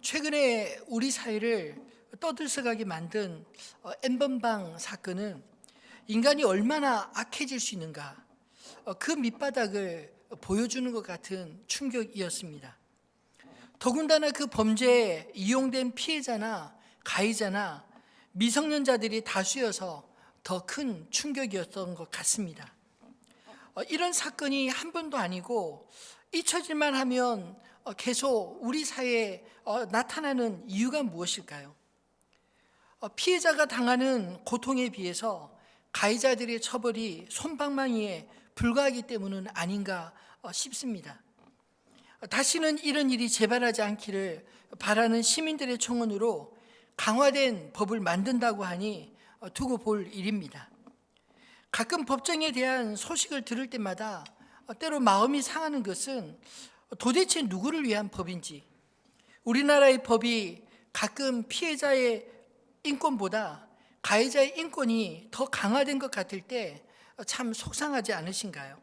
최근에 우리 사회를 떠들썩하게 만든 N번방 사건은 인간이 얼마나 악해질 수 있는가, 그 밑바닥을 보여주는 것 같은 충격이었습니다. 더군다나 그 범죄에 이용된 피해자나 가해자나 미성년자들이 다수여서 더 큰 충격이었던 것 같습니다. 이런 사건이 한 번도 아니고 잊혀질만 하면 계속 우리 사회에 나타나는 이유가 무엇일까요? 피해자가 당하는 고통에 비해서 가해자들의 처벌이 솜방망이에 불과하기 때문은 아닌가 싶습니다. 다시는 이런 일이 재발하지 않기를 바라는 시민들의 청원으로 강화된 법을 만든다고 하니 두고 볼 일입니다. 가끔 법정에 대한 소식을 들을 때마다 때로 마음이 상하는 것은 도대체 누구를 위한 법인지, 우리나라의 법이 가끔 피해자의 인권보다 가해자의 인권이 더 강화된 것 같을 때 참 속상하지 않으신가요?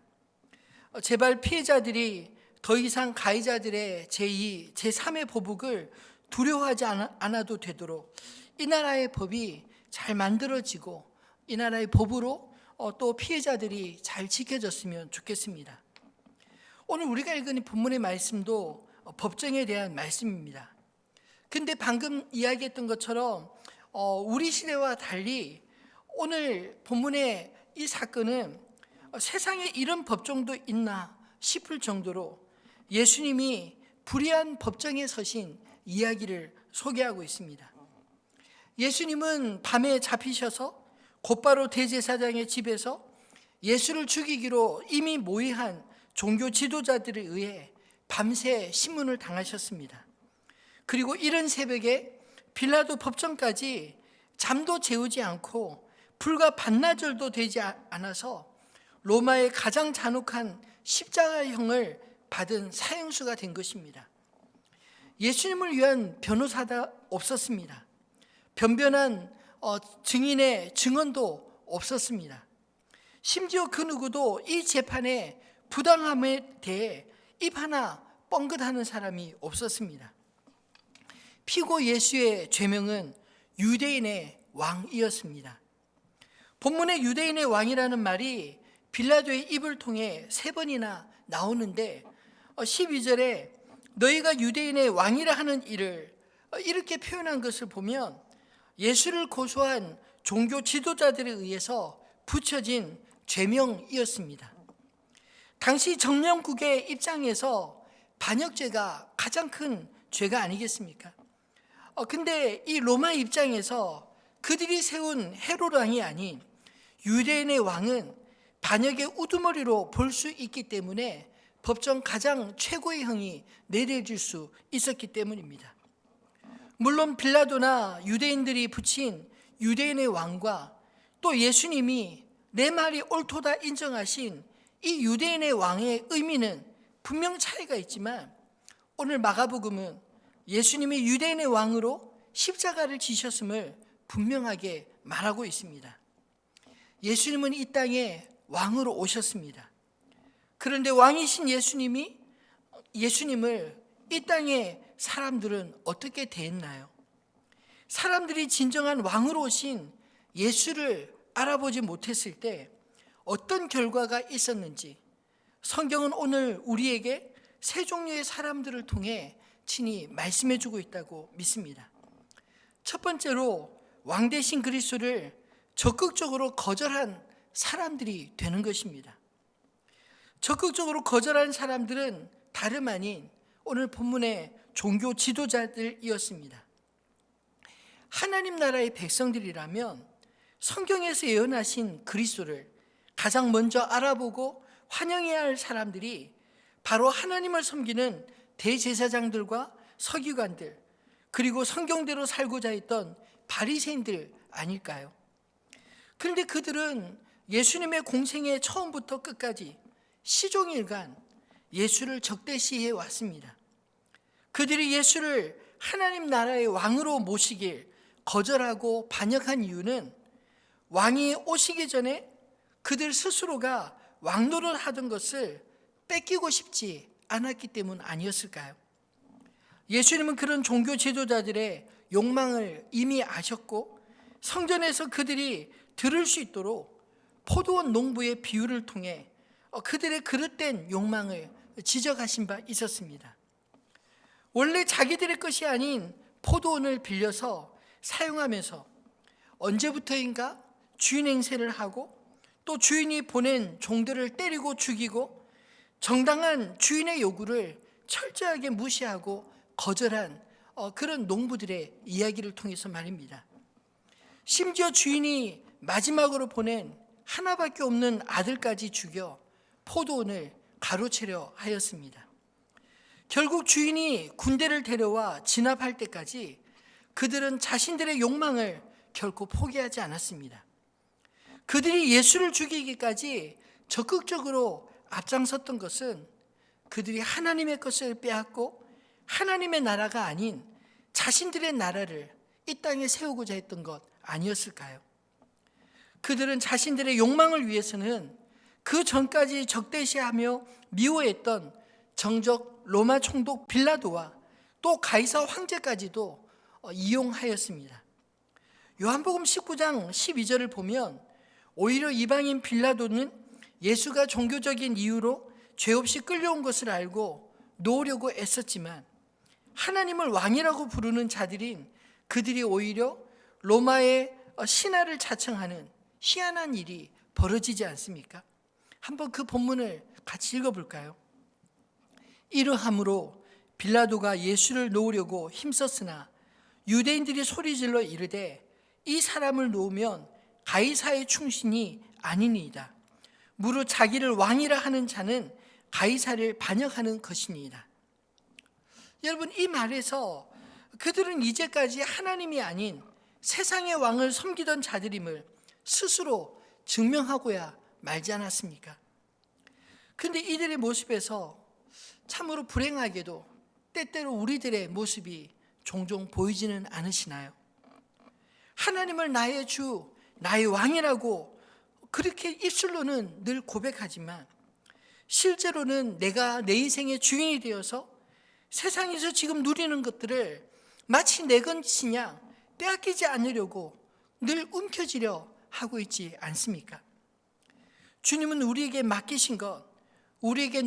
제발 피해자들이 더 이상 가해자들의 제2, 제3의 보복을 두려워하지 않아도 되도록 이 나라의 법이 잘 만들어지고 이 나라의 법으로 또 피해자들이 잘 지켜졌으면 좋겠습니다. 오늘 우리가 읽은 본문의 말씀도 법정에 대한 말씀입니다. 근데 방금 이야기했던 것처럼 우리 시대와 달리 오늘 본문의 이 사건은 세상에 이런 법정도 있나 싶을 정도로 예수님이 불의한 법정에 서신 이야기를 소개하고 있습니다. 예수님은 밤에 잡히셔서 곧바로 대제사장의 집에서 예수를 죽이기로 이미 모의한 종교 지도자들에 의해 밤새 신문을 당하셨습니다. 그리고 이른 새벽에 빌라도 법정까지 잠도 재우지 않고 불과 반나절도 되지 않아서 로마의 가장 잔혹한 십자가형을 받은 사형수가 된 것입니다. 예수님을 위한 변호사가 없었습니다. 변변한 증인의 증언도 없었습니다. 심지어 그 누구도 이 재판의 부당함에 대해 입 하나 뻥긋하는 사람이 없었습니다. 피고 예수의 죄명은 유대인의 왕이었습니다. 본문의 유대인의 왕이라는 말이 빌라도의 입을 통해 3번이나 나오는데 12절에 너희가 유대인의 왕이라 하는 일을 이렇게 표현한 것을 보면 예수를 고소한 종교 지도자들에 의해서 붙여진 죄명이었습니다. 당시 정령국의 입장에서 반역죄가 가장 큰 죄가 아니겠습니까? 근데 이 로마 입장에서 그들이 세운 헤롯 왕이 아닌 유대인의 왕은 반역의 우두머리로 볼 수 있기 때문에 법정 가장 최고의 형이 내려질 수 있었기 때문입니다. 물론 빌라도나 유대인들이 붙인 유대인의 왕과 또 예수님이 내 말이 옳도다 인정하신 이 유대인의 왕의 의미는 분명 차이가 있지만 오늘 마가복음은 예수님이 유대인의 왕으로 십자가를 지셨음을 분명하게 말하고 있습니다. 예수님은 이 땅에 왕으로 오셨습니다. 그런데 왕이신 예수님을 이 땅의 사람들은 어떻게 대했나요? 사람들이 진정한 왕으로 오신 예수를 알아보지 못했을 때 어떤 결과가 있었는지 성경은 오늘 우리에게 세 종류의 사람들을 통해 친히 말씀해 주고 있다고 믿습니다. 첫 번째로 왕 대신 그리스도를 적극적으로 거절한 사람들이 되는 것입니다. 적극적으로 거절한 사람들은 다름 아닌 오늘 본문의 종교 지도자들이었습니다. 하나님 나라의 백성들이라면 성경에서 예언하신 그리스도를 가장 먼저 알아보고 환영해야 할 사람들이 바로 하나님을 섬기는 대제사장들과 서기관들, 그리고 성경대로 살고자 했던 바리새인들 아닐까요? 그런데 그들은 예수님의 공생의 처음부터 끝까지 시종일관 예수를 적대시해 왔습니다. 그들이 예수를 하나님 나라의 왕으로 모시길 거절하고 반역한 이유는 왕이 오시기 전에 그들 스스로가 왕노릇 하던 것을 뺏기고 싶지 않았기 때문 아니었을까요? 예수님은 그런 종교 지도자들의 욕망을 이미 아셨고 성전에서 그들이 들을 수 있도록 포도원 농부의 비유를 통해 그들의 그릇된 욕망을 지적하신 바 있었습니다. 원래 자기들의 것이 아닌 포도원을 빌려서 사용하면서 언제부터인가 주인 행세를 하고 또 주인이 보낸 종들을 때리고 죽이고 정당한 주인의 요구를 철저하게 무시하고 거절한 그런 농부들의 이야기를 통해서 말입니다. 심지어 주인이 마지막으로 보낸 하나밖에 없는 아들까지 죽여 포도원을 가로채려 하였습니다. 결국 주인이 군대를 데려와 진압할 때까지 그들은 자신들의 욕망을 결코 포기하지 않았습니다. 그들이 예수를 죽이기까지 적극적으로 앞장섰던 것은 그들이 하나님의 것을 빼앗고 하나님의 나라가 아닌 자신들의 나라를 이 땅에 세우고자 했던 것 아니었을까요? 그들은 자신들의 욕망을 위해서는 그 전까지 적대시하며 미워했던 정적 로마 총독 빌라도와 또 가이사 황제까지도 이용하였습니다. 요한복음 19장 12절을 보면 오히려 이방인 빌라도는 예수가 종교적인 이유로 죄 없이 끌려온 것을 알고 놓으려고 애썼지만 하나님을 왕이라고 부르는 자들인 그들이 오히려 로마의 신하를 자청하는 희한한 일이 벌어지지 않습니까? 한번 그 본문을 같이 읽어볼까요? 이러함으로 빌라도가 예수를 놓으려고 힘썼으나 유대인들이 소리질러 이르되 이 사람을 놓으면 가이사의 충신이 아니니이다. 무릇 자기를 왕이라 하는 자는 가이사를 반역하는 것이니이다. 여러분, 이 말에서 그들은 이제까지 하나님이 아닌 세상의 왕을 섬기던 자들임을 스스로 증명하고야 말지 않았습니까? 그런데 이들의 모습에서 참으로 불행하게도 때때로 우리들의 모습이 종종 보이지는 않으시나요? 하나님을 나의 주, 나의 왕이라고 그렇게 입술로는 늘 고백하지만 실제로는 내가 내 인생의 주인이 되어서 세상에서 지금 누리는 것들을 마치 내 것이냐 빼앗기지 않으려고 늘 움켜쥐려 하고 있지 않습니까? 주님은 우리에게 맡기신 것, 우리에게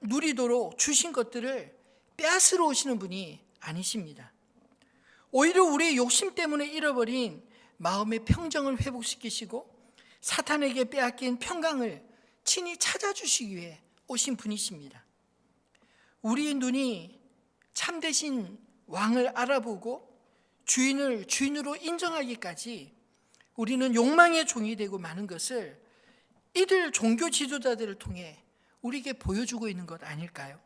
누리도록 주신 것들을 빼앗으러 오시는 분이 아니십니다. 오히려 우리의 욕심 때문에 잃어버린 마음의 평정을 회복시키시고 사탄에게 빼앗긴 평강을 친히 찾아주시기 위해 오신 분이십니다. 우리의 눈이 참되신 왕을 알아보고 주인을 주인으로 인정하기까지 우리는 욕망의 종이 되고 마는 것을 이들 종교 지도자들을 통해 우리에게 보여주고 있는 것 아닐까요?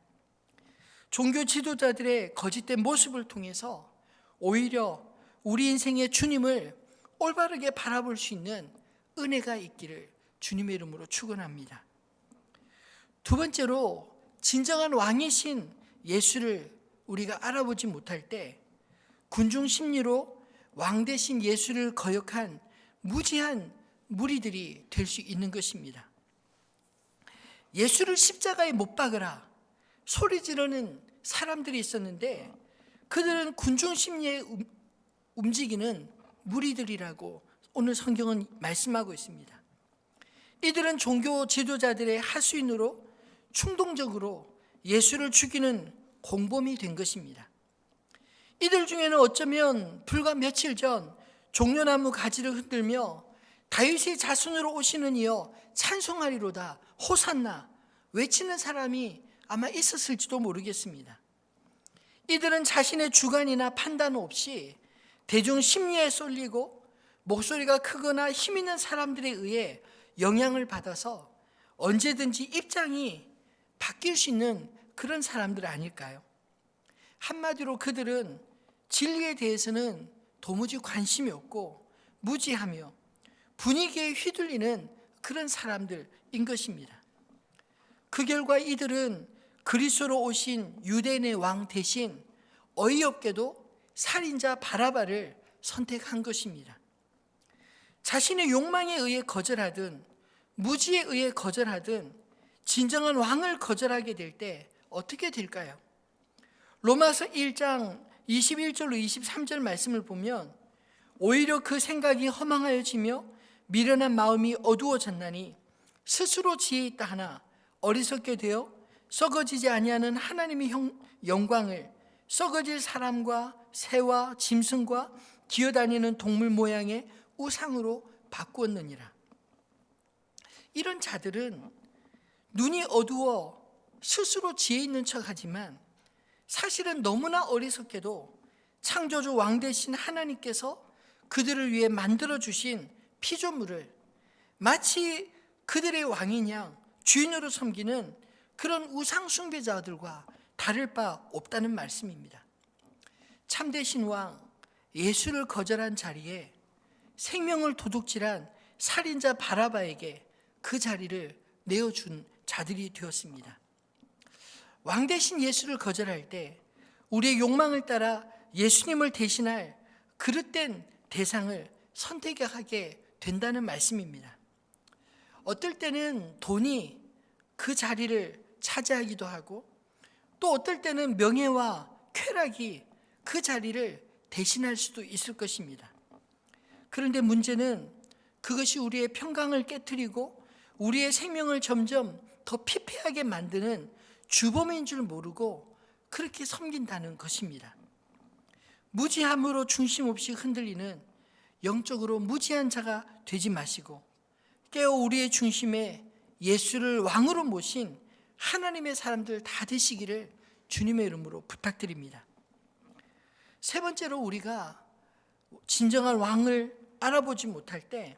종교 지도자들의 거짓된 모습을 통해서 오히려 우리 인생의 주님을 올바르게 바라볼 수 있는 은혜가 있기를 주님의 이름으로 축원합니다. 두 번째로 진정한 왕이신 예수를 우리가 알아보지 못할 때 군중 심리로 왕 대신 예수를 거역한 무지한 무리들이 될 수 있는 것입니다. 예수를 십자가에 못 박으라 소리 지르는 사람들이 있었는데 그들은 군중 심리에 움직이는 무리들이라고 오늘 성경은 말씀하고 있습니다. 이들은 종교 지도자들의 하수인으로 충동적으로 예수를 죽이는 공범이 된 것입니다. 이들 중에는 어쩌면 불과 며칠 전 종려나무 가지를 흔들며 다윗의 자손으로 오시는 이여 찬송하리로다 호산나 외치는 사람이 아마 있었을지도 모르겠습니다. 이들은 자신의 주관이나 판단 없이 대중 심리에 쏠리고 목소리가 크거나 힘 있는 사람들에 의해 영향을 받아서 언제든지 입장이 바뀔 수 있는 그런 사람들 아닐까요? 한마디로 그들은 진리에 대해서는 도무지 관심이 없고 무지하며 분위기에 휘둘리는 그런 사람들인 것입니다. 그 결과 이들은 그리스도로 오신 유대인의 왕 대신 어이없게도 살인자 바라바를 선택한 것입니다. 자신의 욕망에 의해 거절하든 무지에 의해 거절하든 진정한 왕을 거절하게 될 때 어떻게 될까요? 로마서 1장 21절로 23절 말씀을 보면 오히려 그 생각이 허망하여지며 미련한 마음이 어두워졌나니 스스로 지혜 있다 하나 어리석게 되어 썩어지지 아니하는 하나님의 영광을 썩어질 사람과 새와 짐승과 기어다니는 동물 모양의 우상으로 바꾸었느니라. 이런 자들은 눈이 어두워 스스로 지혜 있는 척하지만 사실은 너무나 어리석게도 창조주 왕 되신 하나님께서 그들을 위해 만들어주신 피조물을 마치 그들의 왕인 양 주인으로 섬기는 그런 우상 숭배자들과 다를 바 없다는 말씀입니다. 참되신 왕 예수를 거절한 자리에 생명을 도둑질한 살인자 바라바에게 그 자리를 내어준 자들이 되었습니다. 왕 대신 예수를 거절할 때 우리의 욕망을 따라 예수님을 대신할 그릇된 대상을 선택하게 된다는 말씀입니다. 어떨 때는 돈이 그 자리를 차지하기도 하고 또 어떨 때는 명예와 쾌락이 그 자리를 대신할 수도 있을 것입니다. 그런데 문제는 그것이 우리의 평강을 깨트리고 우리의 생명을 점점 더 피폐하게 만드는 주범인 줄 모르고 그렇게 섬긴다는 것입니다. 무지함으로 중심 없이 흔들리는 영적으로 무지한 자가 되지 마시고 깨어 우리의 중심에 예수를 왕으로 모신 하나님의 사람들 다 되시기를 주님의 이름으로 부탁드립니다. 세 번째로 우리가 진정한 왕을 알아보지 못할 때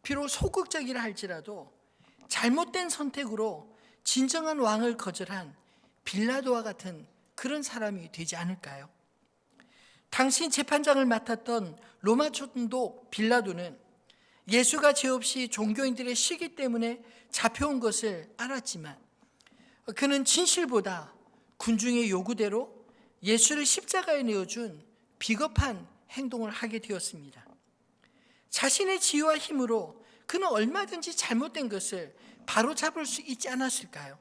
비록 소극적이라 할지라도 잘못된 선택으로 진정한 왕을 거절한 빌라도와 같은 그런 사람이 되지 않을까요? 당시 재판장을 맡았던 로마 총독 빌라도는 예수가 죄 없이 종교인들의 시기 때문에 잡혀온 것을 알았지만 그는 진실보다 군중의 요구대로 예수를 십자가에 내어준 비겁한 행동을 하게 되었습니다. 자신의 지혜와 힘으로 그는 얼마든지 잘못된 것을 바로잡을 수 있지 않았을까요?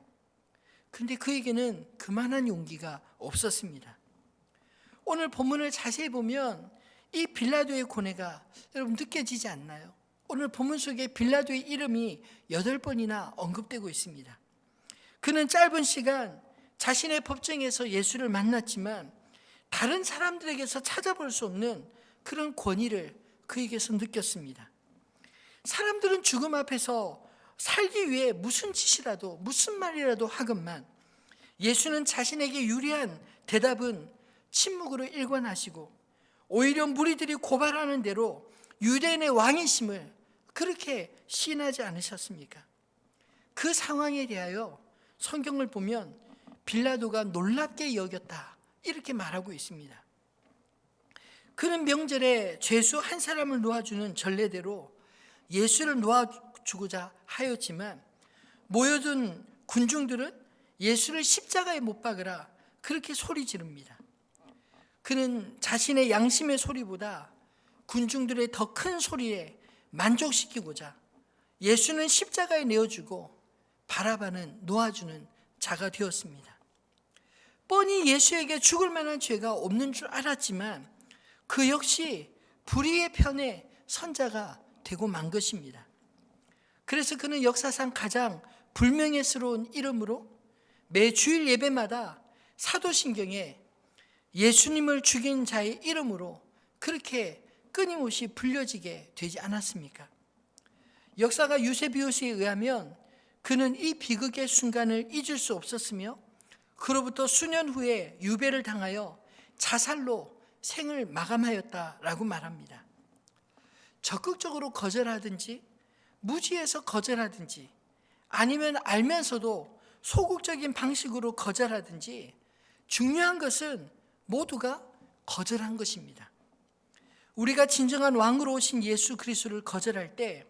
그런데 그에게는 그만한 용기가 없었습니다. 오늘 본문을 자세히 보면 이 빌라도의 고뇌가 여러분 느껴지지 않나요? 오늘 본문 속에 빌라도의 이름이 8번이나 언급되고 있습니다. 그는 짧은 시간 자신의 법정에서 예수를 만났지만 다른 사람들에게서 찾아볼 수 없는 그런 권위를 그에게서 느꼈습니다. 사람들은 죽음 앞에서 살기 위해 무슨 짓이라도 무슨 말이라도 하건만 예수는 자신에게 유리한 대답은 침묵으로 일관하시고 오히려 무리들이 고발하는 대로 유대인의 왕이심을 그렇게 시인하지 않으셨습니까? 그 상황에 대하여 성경을 보면 빌라도가 놀랍게 여겼다 이렇게 말하고 있습니다. 그는 명절에 죄수 한 사람을 놓아주는 전례대로 예수를 놓아주고자 하였지만 모여든 군중들은 예수를 십자가에 못 박으라 그렇게 소리 지릅니다. 그는 자신의 양심의 소리보다 군중들의 더 큰 소리에 만족시키고자 예수는 십자가에 내어주고 바라바는 놓아주는 자가 되었습니다. 뻔히 예수에게 죽을 만한 죄가 없는 줄 알았지만 그 역시 불의의 편에 선자가 되고 만 것입니다. 그래서 그는 역사상 가장 불명예스러운 이름으로 매 주일 예배마다 사도신경에 예수님을 죽인 자의 이름으로 그렇게 끊임없이 불려지게 되지 않았습니까? 역사가 유세비우스에 의하면 그는 이 비극의 순간을 잊을 수 없었으며 그로부터 수년 후에 유배를 당하여 자살로 생을 마감하였다라고 말합니다. 적극적으로 거절하든지 무지해서 거절하든지 아니면 알면서도 소극적인 방식으로 거절하든지 중요한 것은 모두가 거절한 것입니다. 우리가 진정한 왕으로 오신 예수 그리스도를 거절할 때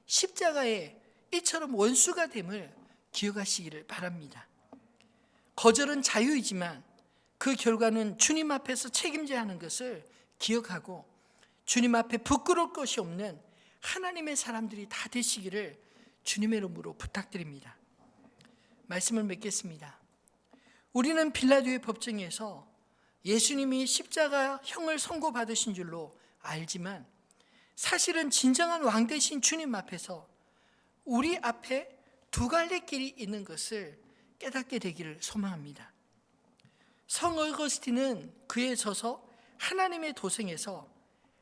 십자가에 이처럼 원수가 됨을 기억하시기를 바랍니다. 거절은 자유이지만 그 결과는 주님 앞에서 책임져야 하는 것을 기억하고 주님 앞에 부끄러울 것이 없는 하나님의 사람들이 다 되시기를 주님의 이름으로 부탁드립니다. 말씀을 맺겠습니다. 우리는 빌라도의 법정에서 예수님이 십자가형을 선고받으신 줄로 알지만 사실은 진정한 왕 되신 주님 앞에서 우리 앞에 두 갈래 길이 있는 것을 깨닫게 되기를 소망합니다. 성 어거스틴은 그에 져서 하나님의 도성에서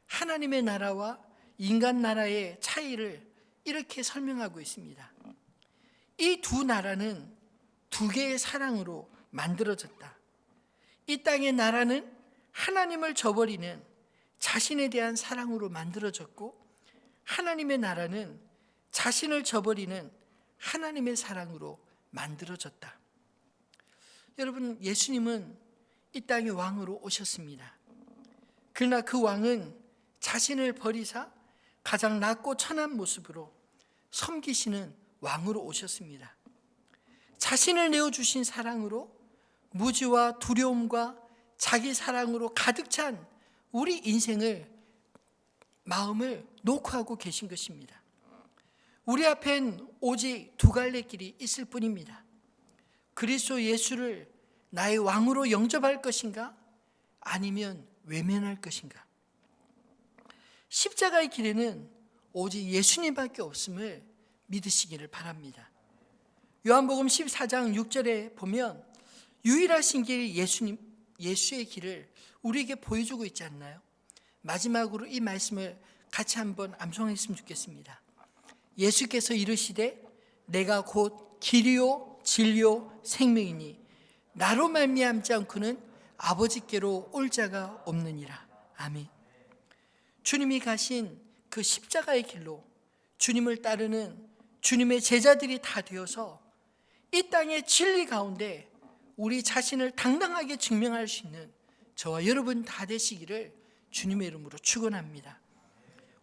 하나님의 나라와 인간 나라의 차이를 이렇게 설명하고 있습니다. 이 두 나라는 두 개의 사랑으로 만들어졌다. 이 땅의 나라는 하나님을 저버리는 자신에 대한 사랑으로 만들어졌고, 하나님의 나라는 자신을 저버리는 하나님의 사랑으로 만들어졌다. 여러분, 예수님은 이 땅의 왕으로 오셨습니다. 그러나 그 왕은 자신을 버리사 가장 낮고 천한 모습으로 섬기시는 왕으로 오셨습니다. 자신을 내어주신 사랑으로 무지와 두려움과 자기 사랑으로 가득 찬 우리 인생을, 마음을 녹화하고 계신 것입니다. 우리 앞엔 오직 두 갈래 길이 있을 뿐입니다. 그리스도 예수를 나의 왕으로 영접할 것인가? 아니면 외면할 것인가? 십자가의 길에는 오직 예수님밖에 없음을 믿으시기를 바랍니다. 요한복음 14장 6절에 보면 유일하신 길 예수의 길을 우리에게 보여주고 있지 않나요? 마지막으로 이 말씀을 같이 한번 암송했으면 좋겠습니다. 예수께서 이르시되 내가 곧 길이요 진리요 생명이니 나로 말미암지 않고는 아버지께로 올 자가 없느니라. 아멘. 주님이 가신 그 십자가의 길로 주님을 따르는 주님의 제자들이 다 되어서 이 땅의 진리 가운데 우리 자신을 당당하게 증명할 수 있는 저와 여러분 다 되시기를 주님의 이름으로 축원합니다.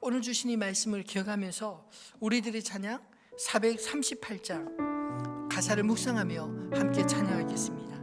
오늘 주신 이 말씀을 기억하면서 우리들의 찬양 438장 가사를 묵상하며 함께 찬양하겠습니다.